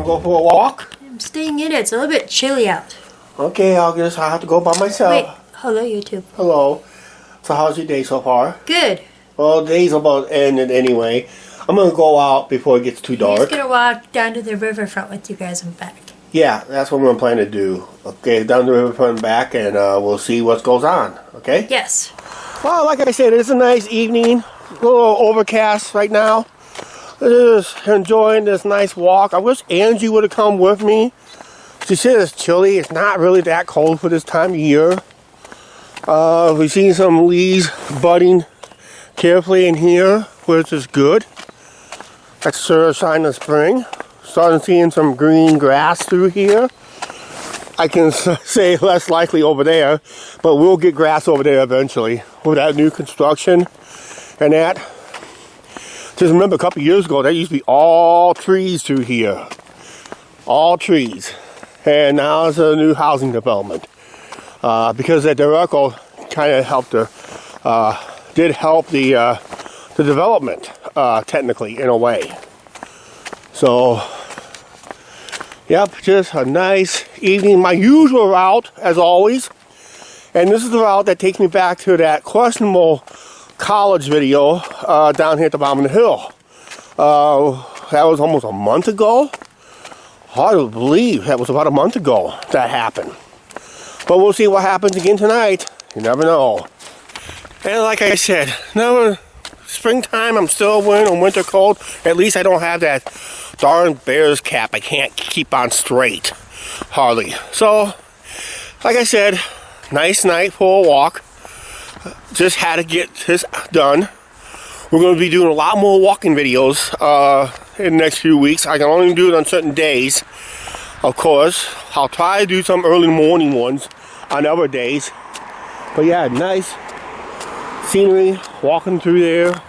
go for a walk? I'm staying in it. It's a little bit chilly out. Okay, I have to go by myself. Wait, hello YouTube. Hello. So how's your day so far? Good. Well, the day's about ended anyway. I'm going to go out before it gets too dark. I'm just going to walk down to the riverfront with you guys and back. Yeah, that's what we're planning to do. Okay, down the riverfront and back, and we'll see what goes on. Okay? Yes. Well, like I said, it's a nice evening. A little overcast right now. Just enjoying this nice walk. I wish Angie would have come with me. She said it's chilly. It's not really that cold for this time of year. We've seen some leaves budding carefully in here, which is good. That's sure a sign of spring. Starting seeing some green grass through here. I can say less likely over there, but we'll get grass over there eventually with that new construction and that. Just remember a couple years ago, there used to be all trees through here. All trees. And now it's a new housing development. Because that Derecho kind of helped did help the development, technically, in a way. So, yep, just a nice evening. My usual route, as always. And this is the route that takes me back to that questionable college video down here at the bottom of the hill. That was almost a month ago. Hard to believe that was about a month ago that happened. But we'll see what happens again tonight. You never know. And like I said, no springtime, I'm still wearing a winter coat. At least I don't have that darn bear's cap I can't keep on straight. Hardly. So, like I said, nice night for a walk. Just had to get this done. We're going to be doing a lot more walking videos in the next few weeks. I can only do it on certain days, of course. I'll try to do some early morning ones on other days. But yeah, nice scenery, walking through there,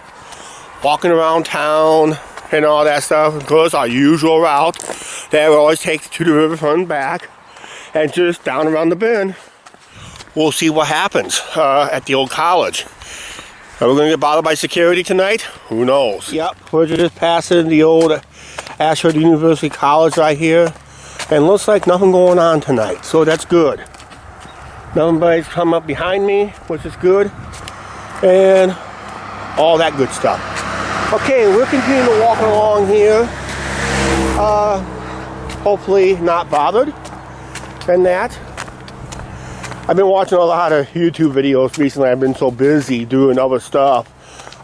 walking around town and all that stuff. Of course, our usual route that we always take to the riverfront and back, and just down around the bend. We'll see what happens at the old college. Are we going to get bothered by security tonight? Who knows? Yep, we're just passing the old Ashford University College right here. And looks like nothing going on tonight, so that's good. Nobody's come up behind me, which is good. And all that good stuff. Okay, we're continuing to walk along here. Hopefully not bothered. And that. I've been watching a lot of YouTube videos recently. I've been so busy doing other stuff.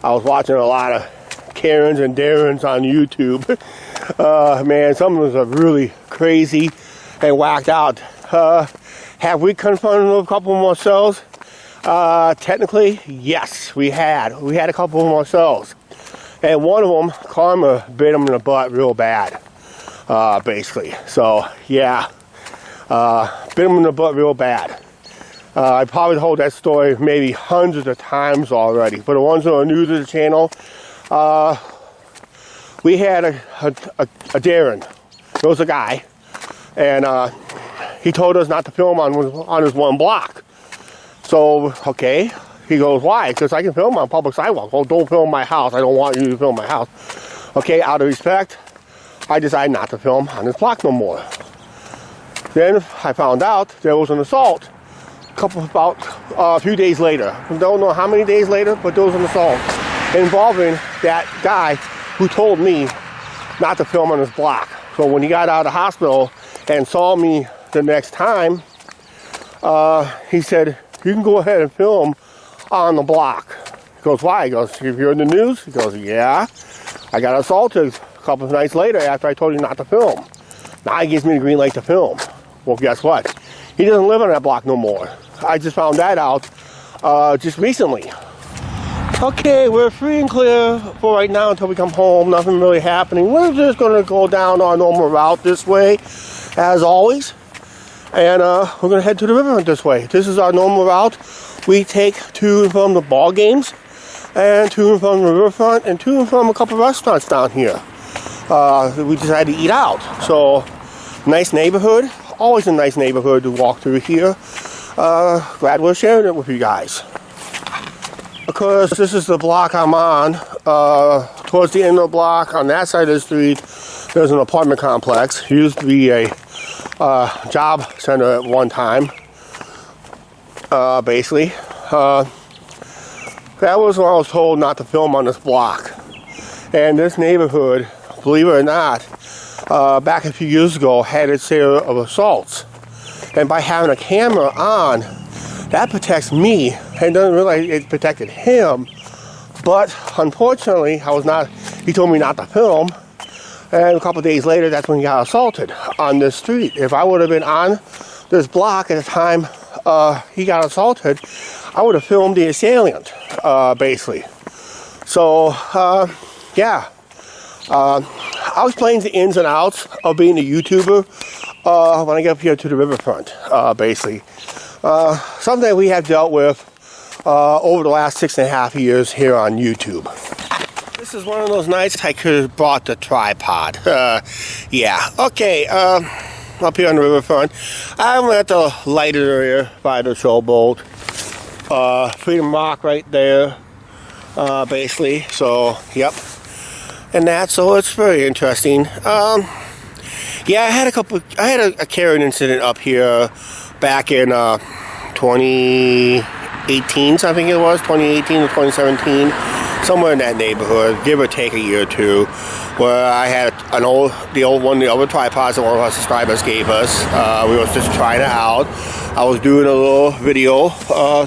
I was watching a lot of Karens and Darrens on YouTube. Man, some of them are really crazy and whacked out. Have we confronted a couple of them ourselves? Technically, yes, we had. We had a couple of them ourselves. And one of them, karma bit him in the butt real bad, basically. So, yeah, bit him in the butt real bad. I probably told that story maybe hundreds of times already. For the ones who are new to the channel, we had a Darren. There was a guy, and he told us not to film on his one block. So, okay, he goes, why? Because I can film on public sidewalk. Well, don't film my house. I don't want you to film my house. Okay, out of respect, I decided not to film on his block no more. Then I found out there was an assault. About a few days later. I don't know how many days later, but there was an assault involving that guy who told me not to film on his block. So when he got out of the hospital and saw me the next time, he said, you can go ahead and film on the block. He goes, why? He goes, you heard the news? He goes, yeah. I got assaulted a couple of nights later after I told you not to film. Now he gives me the green light to film. Well, guess what? He doesn't live on that block no more. I just found that out just recently. Okay, we're free and clear for right now until we come home. Nothing really happening. We're just going to go down our normal route this way, as always. And we're going to head to the riverfront this way. This is our normal route. We take to and from the ball games, and to and from the riverfront, and to and from a couple restaurants down here. We decided to eat out. So, nice neighborhood. Always a nice neighborhood to walk through here. Glad we're sharing it with you guys. Of course, this is the block I'm on. Towards the end of the block, on that side of the street, There's an apartment complex. It used to be a job center at one time. Basically, that was when I was told not to film on this block. And this neighborhood, believe it or not, back a few years ago had its share of assaults. And by having a camera on, that protects me, and doesn't realize it protected him. But unfortunately, he told me not to film. And a couple of days later, that's when he got assaulted on this street. If I would have been on this block at the time he got assaulted, I would have filmed the assailant, basically. So, yeah. I'll explain the ins and outs of being a YouTuber when I get up here to the riverfront, basically. Something we have dealt with over the last 6.5 years here on YouTube. This is one of those nights I could have brought the tripod. Yeah. Okay, up here on the riverfront. I'm at the lighted area by the showboat. Freedom Rock right there, basically. So, yep. And that, so it's very interesting. Yeah, I had a carrying incident up here back in 2018, I think it was, 2018 or 2017, somewhere in that neighborhood, give or take a year or two, where I had the other tripods that one of our subscribers gave us. We were just trying it out. I was doing a little video,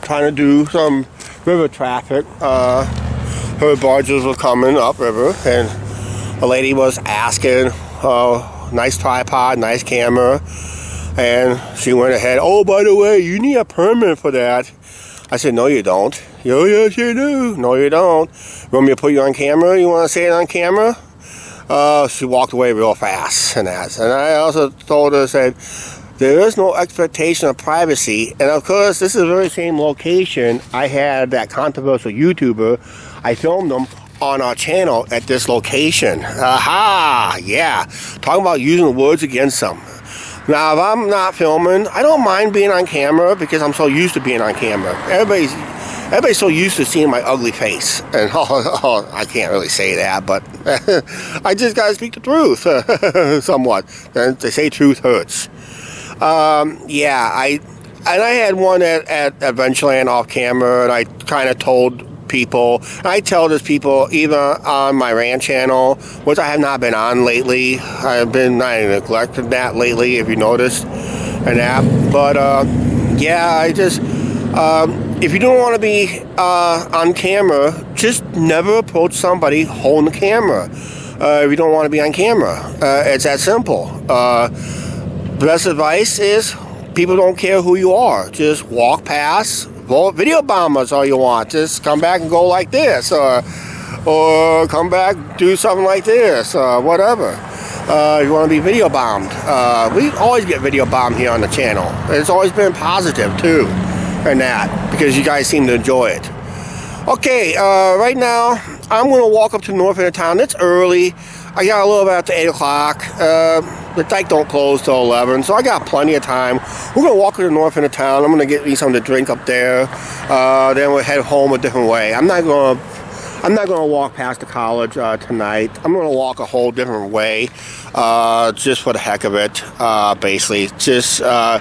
trying to do some river traffic. Her barges were coming upriver, and a lady was asking, nice tripod, nice camera, and she went ahead, oh, by the way, you need a permit for that. I said, no, you don't. Oh, yes, you do. No, you don't. You want me to put you on camera? You want to say it on camera? She walked away real fast and that. And I also told her, said, there is no expectation of privacy. And of course, this is the very same location I had that controversial YouTuber. I filmed them on our channel at this location. Aha! Yeah. Talking about using the words against them. Now, if I'm not filming, I don't mind being on camera because I'm so used to being on camera. Everybody's so used to seeing my ugly face. And I can't really say that, but I just gotta speak the truth somewhat. And they say truth hurts. Yeah, I had one at Adventureland off camera, and I kind of told people, and I tell this people either on my rant channel, which I have not been on lately. I've been neglecting that lately, if you noticed, and that. But yeah, I just if you don't want to be on camera, just never approach somebody holding the camera. If you don't want to be on camera, it's that simple. The best advice is people don't care who you are. Just walk past. Well, video bomb us all you want. Just come back and go like this, or come back, do something like this, whatever. If you want to be video bombed, we always get video bombed here on the channel. It's always been positive too, and that because you guys seem to enjoy it. Okay, right now I'm going to walk up to the north end of town. It's early. I got a little bit after 8 o'clock. The dike don't close till 11, so I got plenty of time. We're going to walk to the north end of town. I'm going to get me something to drink up there. Then we'll head home a different way. I'm not going to walk past the college tonight. I'm going to walk a whole different way, just for the heck of it, basically. Just, I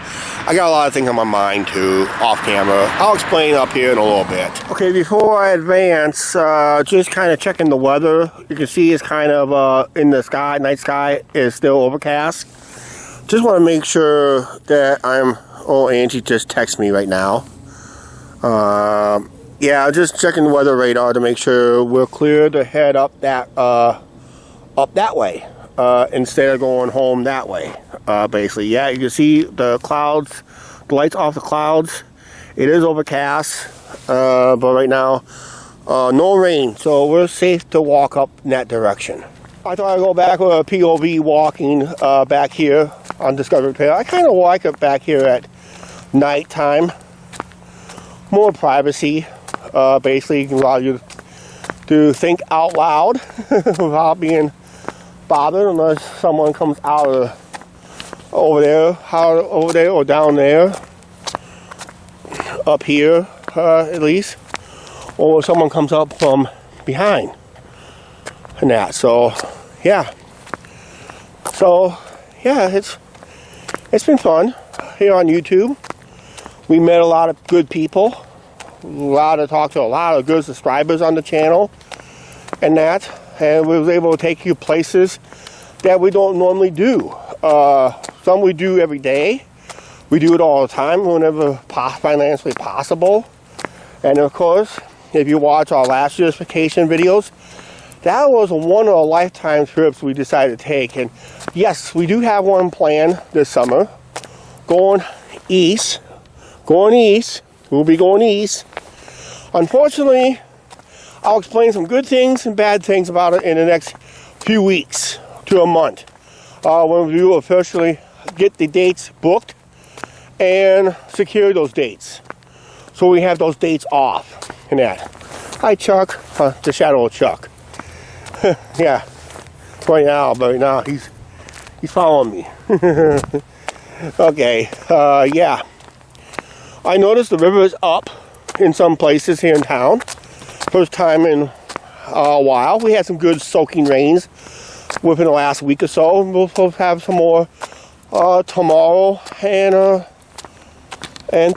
got a lot of things on my mind, too, off camera. I'll explain up here in a little bit. Okay, before I advance, just kind of checking the weather. You can see it's kind of in the sky, night sky is still overcast. Just want to make sure that Angie just texted me right now. Yeah, just checking the weather radar to make sure we're clear to head up that way, instead of going home that way, basically. Yeah, you can see the clouds, the lights off the clouds. It is overcast, but right now, no rain, so we're safe to walk up in that direction. I thought I'd go back with a POV walking back here on Discovery Trail. I kind of like it back here at nighttime. More privacy. Basically, it can allow you to think out loud without being bothered unless someone comes out of over there or down there, up here at least, or someone comes up from behind and that. So yeah, So yeah, it's been fun here on YouTube. We met a lot of good people. Talked to a lot of good subscribers on the channel and that. And we was able to take you places that we don't normally do. Some we do every day. We do it all the time whenever financially possible. And of course, if you watch our last year's vacation videos, that was one of the lifetime trips we decided to take. And yes, we do have one planned this summer. Going east. We'll be going east. Unfortunately, I'll explain some good things and bad things about it in the next few weeks to a month. When we will officially get the dates booked and secure those dates. So we have those dates off and that. Hi Chuck, the shadow of Chuck. Yeah, right now he's following me. Okay, yeah. I noticed the river is up in some places here in town. First time in a while. We had some good soaking rains within the last week or so. We'll have some more tomorrow and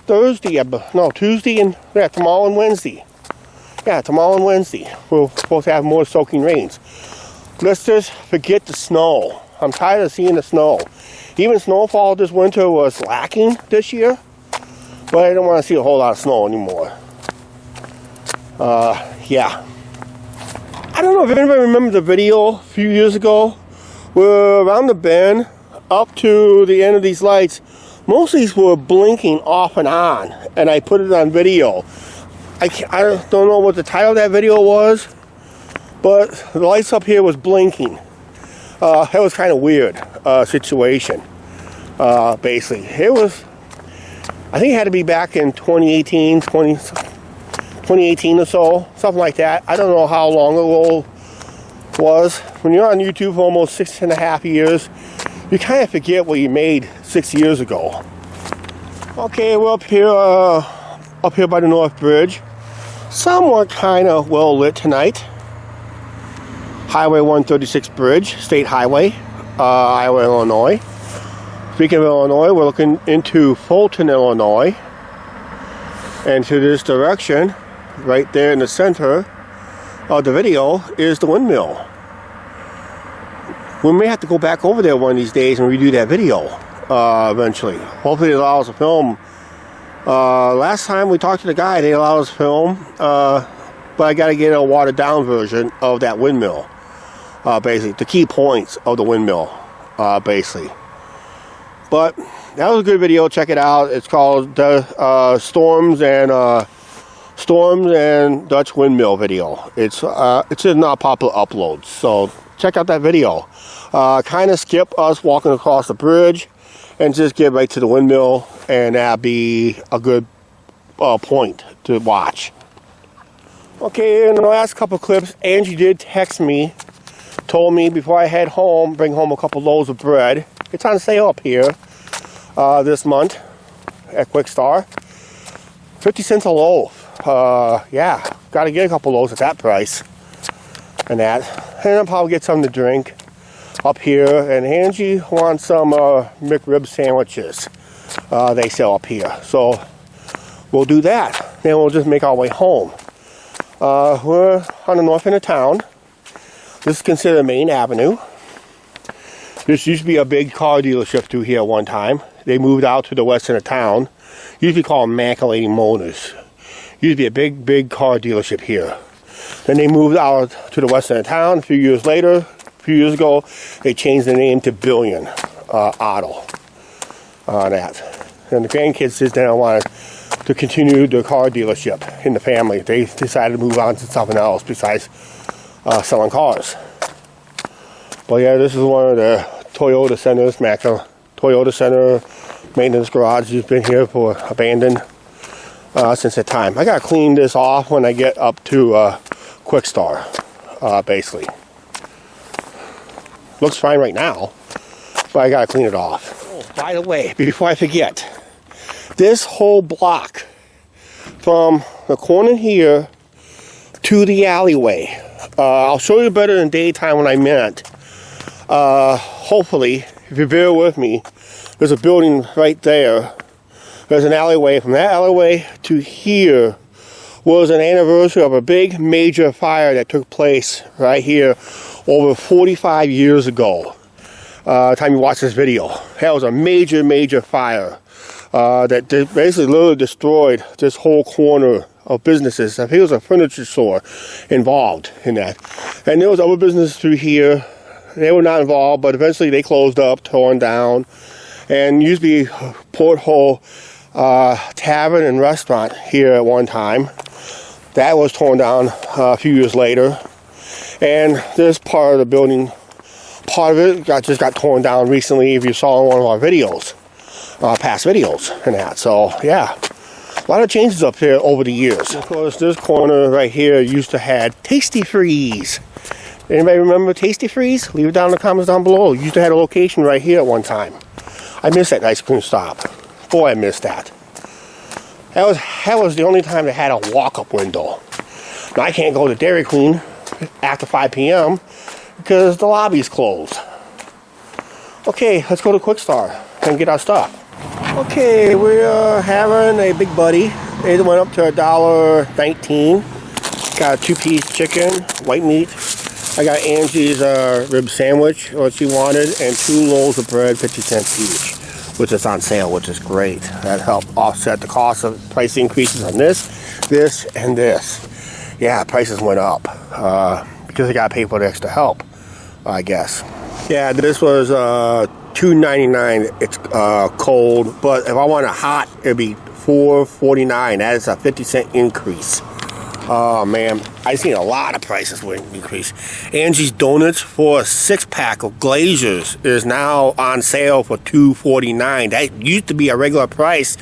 Thursday. No, Tuesday and tomorrow and Wednesday. Yeah, tomorrow and Wednesday. We're supposed to have more soaking rains. Let's just forget the snow. I'm tired of seeing the snow. Even snowfall this winter was lacking this year, but I don't want to see a whole lot of snow anymore. Yeah. I don't know if anybody remembers the video a few years ago. We're around the bend up to the end of these lights. Most of these were blinking off and on, and I put it on video. I don't know what the title of that video was, but the lights up here was blinking. It was kind of weird situation. Basically, it was. I think it had to be back in 2018 or so, something like that. I don't know how long ago it was. When you're on YouTube for almost 6.5 years, you kind of forget what you made 6 years ago. Okay, we're up here by the North Bridge. Somewhat kind of well lit tonight. Highway 136 Bridge, State Highway, Iowa, Illinois. Speaking of Illinois, we're looking into Fulton, Illinois. And to this direction, right there in the center of the video, is the windmill. We may have to go back over there one of these days and redo that video eventually. Hopefully it allows us to film. Last time we talked to the guy, they allowed us to film, but I got to get a watered down version of that windmill. Basically, the key points of the windmill, basically. But that was a good video. Check it out. It's called the Storms and Dutch Windmill video. It's in popular uploads, so check out that video. Kind of skip us walking across the bridge and just get right to the windmill, and that'd be a good point to watch. Okay, in the last couple clips, Angie did text me, told me before I head home, bring home a couple loaves of bread. It's on sale up here this month at Quick Star. 50 cents a loaf. Yeah, got to get a couple loaves at that price. And that. And I'll probably get something to drink up here. And Angie wants some McRib sandwiches. They sell up here. So we'll do that. Then we'll just make our way home. We're on the north end of town. This is considered Main Avenue. This used to be a big car dealership through here one time. They moved out to the west end of town. Usually called Mackinac Motors. Used to be a big car dealership here. Then they moved out to the west end of town. A few years ago, they changed the name to Billion Auto. That. And the grandkids just didn't want to continue the car dealership in the family. They decided to move on to something else besides selling cars. But yeah, this is one of the Toyota centers, Toyota Center maintenance garage. Has been here for abandoned since that time. I gotta clean this off when I get up to Quick Star, basically. Looks fine right now, but I gotta clean it off. Oh, by the way, before I forget, this whole block from the corner here to the alleyway, I'll show you better in daytime when I meant. hopefully, if you bear with me, there's a building right there. There's an alleyway. From that alleyway to here was an anniversary of a big major fire that took place right here over 45 years ago. Time you watch this video. That was a major fire that basically literally destroyed this whole corner of businesses. I think it was a furniture store involved in that. And there was other businesses through here. They were not involved, but eventually they closed up, torn down. And used to be Porthole Tavern and Restaurant here at one time. That was torn down a few years later. And this part of the building, part of it just got torn down recently, if you saw in one of our videos, past videos and that. So yeah, a lot of changes up here over the years. Of course, this corner right here used to have Tasty Freeze. Anybody remember Tasty Freeze? Leave it down in the comments down below. Used to have a location right here at one time. I miss that ice cream stop. Boy, I missed that. That was the only time they had a walk-up window. Now I can't go to Dairy Queen after 5 p.m. because the lobby's closed. Okay, let's go to Quick Start and get our stuff. Okay, we're having a big buddy. It went up to $1.19. Got a 2-piece chicken, white meat. I got Angie's rib sandwich, what she wanted, and 2 loaves of bread, 50 cents each, which is on sale, which is great. That helped offset the cost of price increases on this, and this. Yeah, prices went up because they got to pay for the extra help, I guess. Yeah, this was $2.99. It's cold, but if I want it hot, it'd be $4.49. That is a 50-cent increase. Oh man, I've seen a lot of prices increase. Angie's Donuts for a 6-pack of Glazers is now on sale for $2.49. That used to be a regular price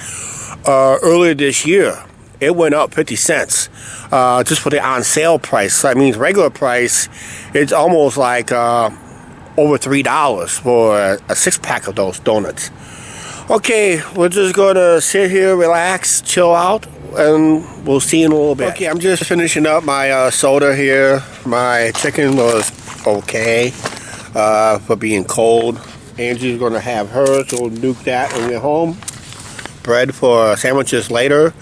earlier this year. It went up 50 cents just for the on sale price. So that means regular price, it's almost like over $3 for a 6-pack of those donuts. Okay, we're just gonna sit here, relax, chill out, and we'll see you in a little bit. Okay, I'm just finishing up my soda here. My chicken was okay for being cold. Angie's gonna have hers, so we'll nuke that when we get home. Bread for sandwiches later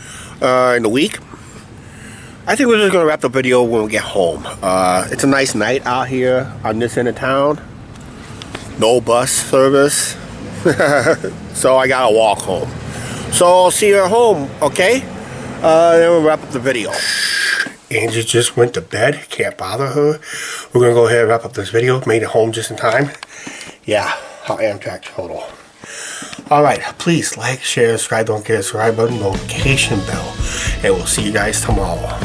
in the week. I think we're just gonna wrap the video when we get home. It's a nice night out here on this end of town. No bus service. So I gotta walk home. So I'll see you at home, okay? Then we'll wrap up the video. Angie just went to bed. Can't bother her. We're gonna go ahead and wrap up this video. Made it home just in time. Yeah, our Amtrak total. Alright, please like, share, subscribe, don't forget the subscribe button, notification bell. And we'll see you guys tomorrow.